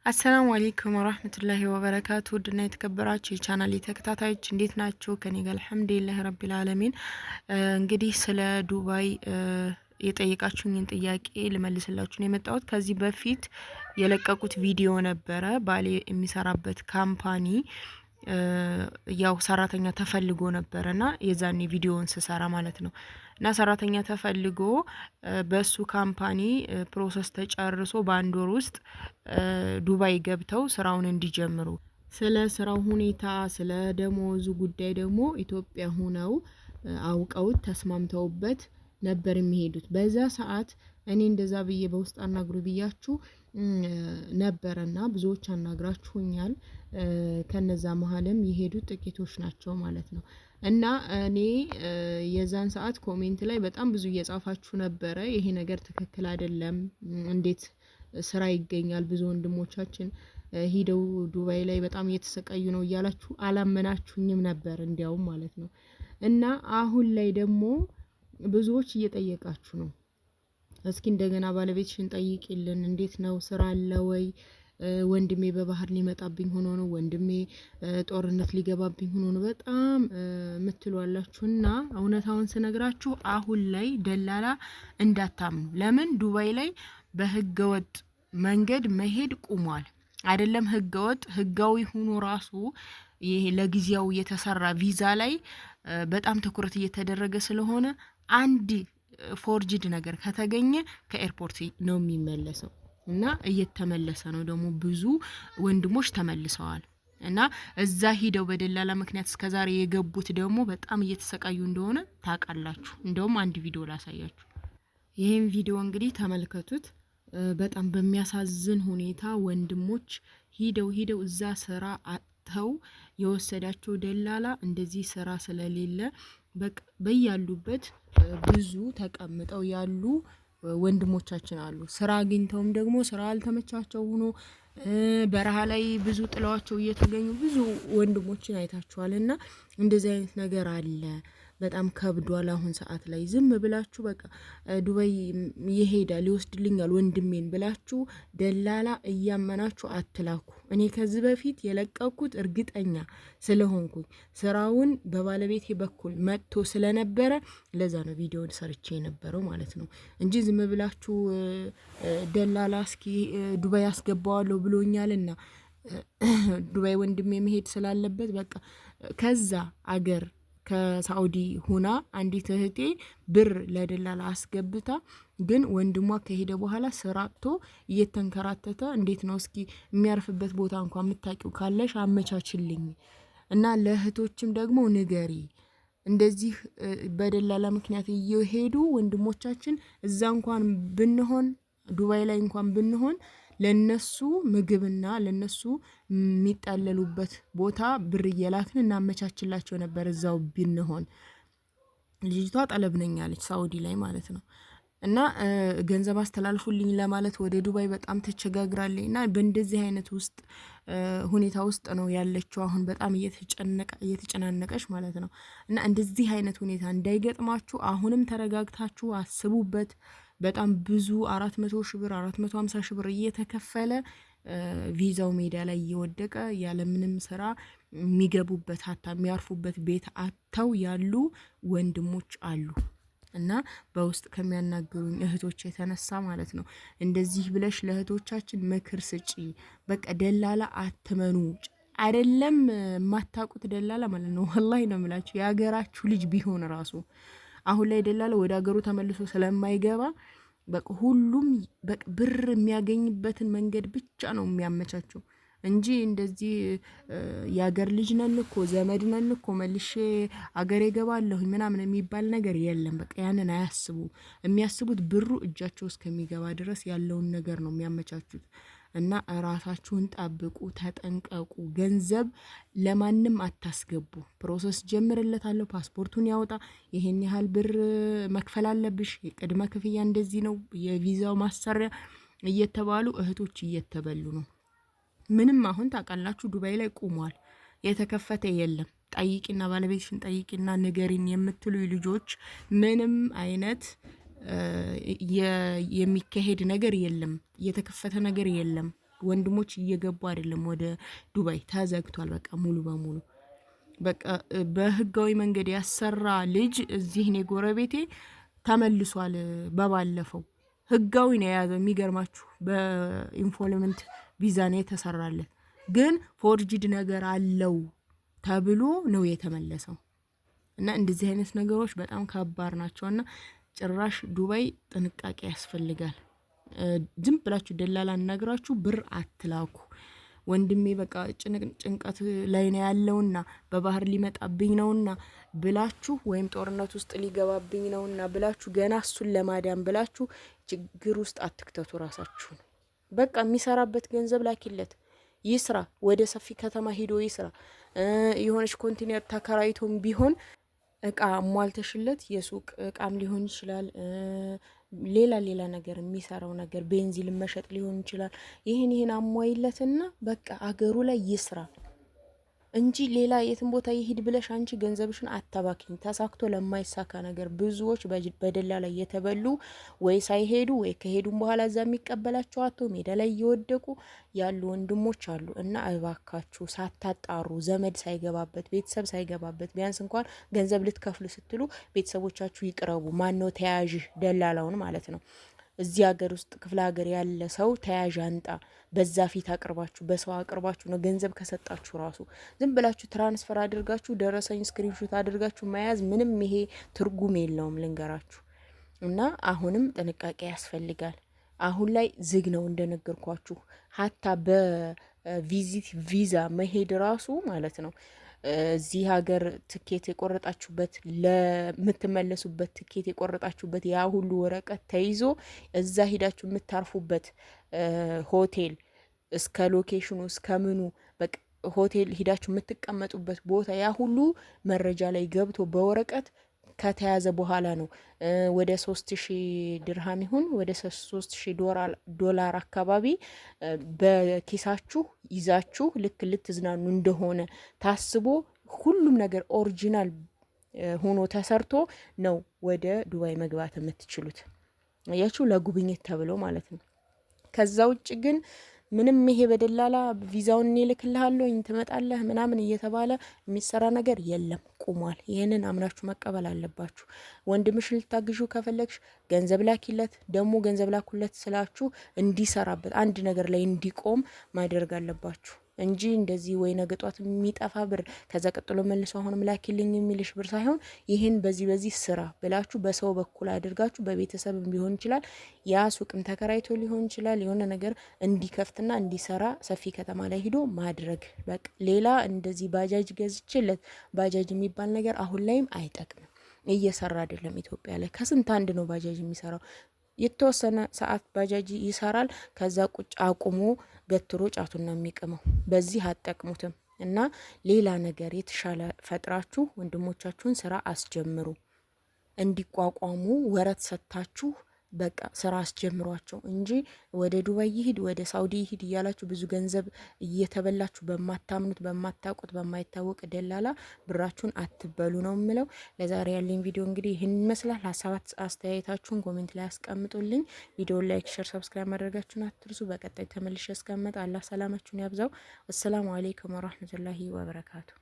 አሰላሙ አለይኩም ወራህመቱላሂ ወበረካቱ ውድና የተከበራችሁ የቻናሌ ተከታታዮች እንዴት ናችሁ? ከኔ ጋር አልሐምዱሊላህ ረቢል ዓለሚን። እንግዲህ ስለ ዱባይ የጠየቃችሁኝን ጥያቄ ልመልስላችሁ ነው የመጣሁት። ከዚህ በፊት የለቀቁት ቪዲዮ ነበረ ባሌ የሚሰራበት ካምፓኒ ያው ሰራተኛ ተፈልጎ ነበርና የዛኔ ቪዲዮውን ስሰራ ማለት ነው። እና ሰራተኛ ተፈልጎ በሱ ካምፓኒ ፕሮሰስ ተጨርሶ በአንድ ወር ውስጥ ዱባይ ገብተው ስራውን እንዲጀምሩ ስለ ስራው ሁኔታ ስለ ደሞዙ ጉዳይ ደግሞ ኢትዮጵያ ሆነው አውቀውት ተስማምተውበት ነበር የሚሄዱት። በዛ ሰዓት እኔ እንደዛ ብዬ በውስጥ አናግሩ ብያችሁ ነበርና ብዙዎች አናግራችሁኛል። ከነዛ መሀልም የሄዱት ጥቂቶች ናቸው ማለት ነው። እና እኔ የዛን ሰዓት ኮሜንት ላይ በጣም ብዙ እየጻፋችሁ ነበረ፣ ይሄ ነገር ትክክል አይደለም፣ እንዴት ስራ ይገኛል፣ ብዙ ወንድሞቻችን ሂደው ዱባይ ላይ በጣም እየተሰቃዩ ነው እያላችሁ አላመናችሁኝም ነበር እንዲያውም ማለት ነው። እና አሁን ላይ ደግሞ ብዙዎች እየጠየቃችሁ ነው፣ እስኪ እንደገና ባለቤትሽን ጠይቂልን፣ እንዴት ነው ስራ አለ ወይ? ወንድሜ በባህር ሊመጣብኝ ሆኖ ነው፣ ወንድሜ ጦርነት ሊገባብኝ ሆኖ ነው በጣም ምትሏላችሁና እውነታውን ስነግራችሁ አሁን ላይ ደላላ እንዳታምኑ። ለምን ዱባይ ላይ በህገወጥ መንገድ መሄድ ቁሟል። አይደለም ህገወጥ ህጋዊ ሆኖ ራሱ ይሄ ለጊዜው የተሰራ ቪዛ ላይ በጣም ትኩረት እየተደረገ ስለሆነ አንድ ፎርጅድ ነገር ከተገኘ ከኤርፖርት ነው የሚመለሰው እና እየተመለሰ ነው ደግሞ ብዙ ወንድሞች ተመልሰዋል። እና እዛ ሂደው በደላላ ምክንያት እስከዛሬ የገቡት ደግሞ በጣም እየተሰቃዩ እንደሆነ ታውቃላችሁ። እንደውም አንድ ቪዲዮ ላሳያችሁ። ይሄን ቪዲዮ እንግዲህ ተመልከቱት። በጣም በሚያሳዝን ሁኔታ ወንድሞች ሂደው እዛ ስራ አጥተው የወሰዳቸው ደላላ እንደዚህ ስራ ስለሌለ በያሉበት ብዙ ተቀምጠው ያሉ ወንድሞቻችን አሉ። ስራ አግኝተውም ደግሞ ስራ አልተመቻቸው ሆኖ በረሃ ላይ ብዙ ጥለዋቸው እየተገኙ ብዙ ወንድሞችን አይታችኋልና እንደዚህ አይነት ነገር አለ። በጣም ከብዷል። አሁን ሰዓት ላይ ዝም ብላችሁ በቃ ዱባይ ይሄዳል ይወስድልኛል ወንድሜን ብላችሁ ደላላ እያመናችሁ አትላኩ። እኔ ከዚህ በፊት የለቀኩት እርግጠኛ ስለሆንኩኝ ስራውን በባለቤቴ በኩል መጥቶ ስለነበረ ለዛ ነው ቪዲዮን ሰርቼ የነበረው ማለት ነው እንጂ ዝም ብላችሁ ደላላ እስኪ ዱባይ አስገባዋለሁ ብሎኛልና ዱባይ ወንድሜ መሄድ ስላለበት በቃ ከዛ አገር ከሳውዲ ሆና አንዲት እህቴ ብር ለደላላ አስገብታ ግን ወንድሟ ከሄደ በኋላ ስራ አጥቶ እየተንከራተተ እንዴት ነው እስኪ የሚያርፍበት ቦታ እንኳን የምታውቂው ካለሽ አመቻችልኝ እና ለእህቶችም ደግሞ ንገሪ። እንደዚህ በደላላ ምክንያት እየሄዱ ወንድሞቻችን እዛ እንኳን ብንሆን ዱባይ ላይ እንኳን ብንሆን ለነሱ ምግብና ለነሱ የሚጣለሉበት ቦታ ብር እየላክን እናመቻችላቸው ነበር እዛው ብንሆን። ልጅቷ ጠለብነኛለች ሳውዲ ላይ ማለት ነው። እና ገንዘብ አስተላልፉልኝ ለማለት ወደ ዱባይ በጣም ተቸጋግራለች እና በእንደዚህ አይነት ውስጥ ሁኔታ ውስጥ ነው ያለችው አሁን በጣም እየተጨናነቀች ማለት ነው። እና እንደዚህ አይነት ሁኔታ እንዳይገጥማችሁ አሁንም ተረጋግታችሁ አስቡበት። በጣም ብዙ 400 ሺህ ብር 450 ሺህ ብር እየተከፈለ ቪዛው ሜዳ ላይ እየወደቀ ያለ ምንም ስራ የሚገቡበት ሀታ የሚያርፉበት ቤት አጥተው ያሉ ወንድሞች አሉ። እና በውስጥ ከሚያናግሩኝ እህቶች የተነሳ ማለት ነው እንደዚህ ብለሽ ለእህቶቻችን ምክር ስጪ። በቃ ደላላ አትመኑ። አይደለም ማታቁት ደላላ ማለት ነው ወላሂ ነው የምላችሁ የሀገራችሁ ልጅ ቢሆን ራሱ አሁን ላይ ደላላ ወደ ሀገሩ ተመልሶ ስለማይገባ በቃ ሁሉም ብር የሚያገኝበትን መንገድ ብቻ ነው የሚያመቻቸው እንጂ እንደዚህ የሀገር ልጅ ነን እኮ ዘመድ ነን እኮ መልሼ አገሬ ገባለሁ ምናምን የሚባል ነገር የለም። በቃ ያንን አያስቡ። የሚያስቡት ብሩ እጃቸው እስከሚገባ ድረስ ያለውን ነገር ነው የሚያመቻቹት። እና ራሳችሁን ጠብቁ፣ ተጠንቀቁ። ገንዘብ ለማንም አታስገቡ። ፕሮሰስ ጀምርለታለሁ፣ ፓስፖርቱን ያውጣ፣ ይሄን ያህል ብር መክፈል አለብሽ፣ የቅድመ ክፍያ እንደዚህ ነው፣ የቪዛው ማሰሪያ እየተባሉ እህቶች እየተበሉ ነው። ምንም አሁን ታውቃላችሁ ዱባይ ላይ ቁሟል። የተከፈተ የለም። ጠይቂና ባለቤትሽን ጠይቂና ንገሪን የምትሉ ልጆች ምንም አይነት የሚካሄድ ነገር የለም፣ የተከፈተ ነገር የለም። ወንድሞች እየገቡ አይደለም ወደ ዱባይ ተዘግቷል። በቃ ሙሉ በሙሉ በቃ በህጋዊ መንገድ ያሰራ ልጅ እዚህ እኔ ጎረቤቴ ተመልሷል። በባለፈው ህጋዊ ነው የያዘው። የሚገርማችሁ በኢንፎልመንት ቪዛ ነው የተሰራለት፣ ግን ፎርጂድ ነገር አለው ተብሎ ነው የተመለሰው። እና እንደዚህ አይነት ነገሮች በጣም ከባድ ናቸውና ጭራሽ ዱባይ ጥንቃቄ ያስፈልጋል። ዝም ብላችሁ ደላላ ነግራችሁ ብር አትላኩ። ወንድሜ በቃ ጭንቀት ላይ ነው ያለውና በባህር ሊመጣብኝ ነውና ብላችሁ ወይም ጦርነት ውስጥ ሊገባብኝ ነውና ብላችሁ ገና እሱን ለማዳን ብላችሁ ችግር ውስጥ አትክተቱ ራሳችሁን። በቃ የሚሰራበት ገንዘብ ላኪለት፣ ይስራ፣ ወደ ሰፊ ከተማ ሄዶ ይስራ። የሆነች ኮንቲኔር ተከራይቶም ቢሆን እቃ ሟልተሽለት የሱቅ እቃም ሊሆን ይችላል፣ ሌላ ነገር የሚሰራው ነገር ቤንዚን መሸጥ ሊሆን ይችላል። ይሄን አሟይለትና በቃ አገሩ ላይ ይስራ እንጂ ሌላ የትም ቦታ ይሄድ ብለሽ አንቺ ገንዘብሽን አታባክኝ። ተሳክቶ ለማይሳካ ነገር ብዙዎች በደላ ላይ የተበሉ ወይ ሳይሄዱ ወይ ከሄዱም በኋላ እዛ የሚቀበላቸው አቶ ሜዳ ላይ እየወደቁ ያሉ ወንድሞች አሉ። እና እባካችሁ ሳታጣሩ ዘመድ ሳይገባበት ቤተሰብ ሳይገባበት ቢያንስ እንኳን ገንዘብ ልትከፍሉ ስትሉ ቤተሰቦቻችሁ ይቅረቡ። ማን ነው ተያዥ? ደላላውን ማለት ነው። እዚህ ሀገር ውስጥ ክፍለ ሀገር ያለ ሰው ተያዥ አንጣ። በዛ ፊት አቅርባችሁ በሰው አቅርባችሁ ነው ገንዘብ ከሰጣችሁ ራሱ ዝም ብላችሁ ትራንስፈር አድርጋችሁ ደረሰኝ ስክሪንሾት አድርጋችሁ መያዝ ምንም ይሄ ትርጉም የለውም ልንገራችሁ። እና አሁንም ጥንቃቄ ያስፈልጋል። አሁን ላይ ዝግ ነው እንደነገርኳችሁ። ሀታ በቪዚት ቪዛ መሄድ ራሱ ማለት ነው እዚህ ሀገር ትኬት የቆረጣችሁበት ለምትመለሱበት ትኬት የቆረጣችሁበት ያ ሁሉ ወረቀት ተይዞ እዛ ሂዳችሁ የምታርፉበት ሆቴል እስከ ሎኬሽኑ እስከ ምኑ በቃ ሆቴል ሂዳችሁ የምትቀመጡበት ቦታ ያ ሁሉ መረጃ ላይ ገብቶ በወረቀት ከተያዘ በኋላ ነው ወደ 3000 ድርሃም ይሁን ወደ 3000 ዶላር አካባቢ በኪሳችሁ ይዛችሁ ልክ ልትዝናኑ እንደሆነ ታስቦ ሁሉም ነገር ኦሪጂናል ሆኖ ተሰርቶ ነው ወደ ዱባይ መግባት የምትችሉት። ያችሁ ለጉብኝት ተብሎ ማለት ነው። ከዛ ውጭ ግን ምንም ይሄ በደላላ ቪዛውን እልክልሃለሁ ትመጣለህ ምናምን እየተባለ የሚሰራ ነገር የለም፣ ቁሟል። ይሄንን አምናችሁ መቀበል አለባችሁ። ወንድምሽ ልታግዡ ከፈለግሽ ገንዘብ ላኪለት። ደግሞ ገንዘብ ላኩለት ስላችሁ እንዲሰራበት አንድ ነገር ላይ እንዲቆም ማድረግ አለባችሁ እንጂ እንደዚህ ወይ ነገ ጧት የሚጠፋ ብር ከዛ ቀጥሎ መልሶ አሁንም ላኪልኝ የሚልሽ ብር ሳይሆን ይሄን በዚህ ስራ ብላችሁ በሰው በኩል አድርጋችሁ በቤተሰብም ሊሆን ይችላል፣ ያ ሱቅም ተከራይቶ ሊሆን ይችላል፣ የሆነ ነገር እንዲከፍትና እንዲሰራ ሰፊ ከተማ ላይ ሂዶ ማድረግ። በቃ ሌላ እንደዚህ ባጃጅ ገዝቼለት ባጃጅ የሚባል ነገር አሁን ላይም አይጠቅምም፣ እየሰራ አይደለም። ኢትዮጵያ ላይ ከስንት አንድ ነው ባጃጅ የሚሰራው። የተወሰነ ሰዓት ባጃጅ ይሰራል፣ ከዛ ቁጭ አቁሞ ገትሮ ጫቱን ነው የሚቅመው። በዚህ አጠቅሙትም እና ሌላ ነገር የተሻለ ፈጥራችሁ ወንድሞቻችሁን ስራ አስጀምሩ። እንዲቋቋሙ ወረት ሰጥታችሁ በቃ ስራ አስጀምሯቸው እንጂ ወደ ዱባይ ይሂድ ወደ ሳውዲ ይሂድ እያላችሁ ብዙ ገንዘብ እየተበላችሁ በማታምኑት በማታውቁት በማይታወቅ ደላላ ብራችሁን አትበሉ ነው የምለው። ለዛሬ ያለኝ ቪዲዮ እንግዲህ ይህን ይመስላል። ሀሳባት አስተያየታችሁን ኮሜንት ላይ አስቀምጡልኝ። ቪዲዮውን ላይክ፣ ሼር፣ ሰብስክራይብ ማድረጋችሁን አትርሱ። በቀጣይ ተመልሼ እስከምመጣ አላህ ሰላማችሁን ያብዛው። አሰላሙ አለይኩም ወራህመቱላሂ ወበረካቱ።